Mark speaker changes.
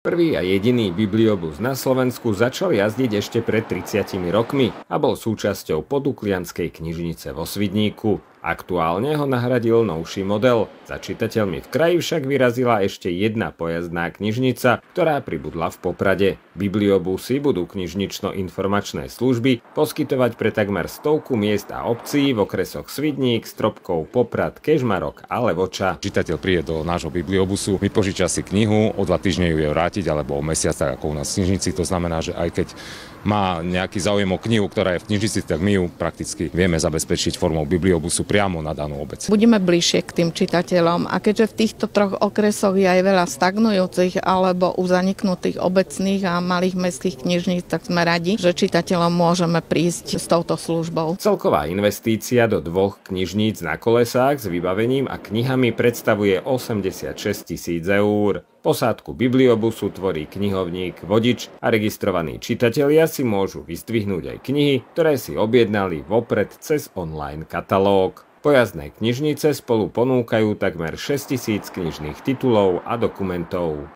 Speaker 1: Prvý a jediný bibliobus na Slovensku začal jazdiť ešte pred 30 rokmi a bol súčasťou Poduklianskej knižnice vo Svidníku. Aktuálne ho nahradil novší model. Za čitateľmi v kraji však vyrazila ešte jedna pojazdná knižnica, ktorá pribudla v Poprade. Bibliobusy budú knižnično-informačné služby poskytovať pre takmer 100 miest a obcí v okresoch Svidník, Stropkov, Poprad, Kežmarok a Levoča.
Speaker 2: Čitateľ príde do nášho bibliobusu, vypožiča si knihu, o 2 týždne ju je vrátiť alebo o mesiac, tak ako u nás v knižnici. To znamená, že aj keď má nejaký záujem o knihu, ktorá je v knižnici, tak my ju prakticky vieme zabezpečiť formou bibliobusu priamo na danú obec.
Speaker 3: Budeme bližšie k tým čitateľom a keďže v týchto 3 okresoch je aj veľa stagnujúcich alebo uzaniknutých obecných a malých mestských knižníc, tak sme radi, že čitateľom môžeme prísť s touto službou.
Speaker 1: Celková investícia do 2 knižníc na kolesách s vybavením a knihami predstavuje 86 000 eur. Posádku bibliobusu tvorí knihovník, vodič a registrovaní čitatelia si môžu vyzdvihnúť aj knihy, ktoré si objednali vopred cez online katalóg. Pojazdné knižnice spolu ponúkajú takmer 6 000 knižných titulov a dokumentov.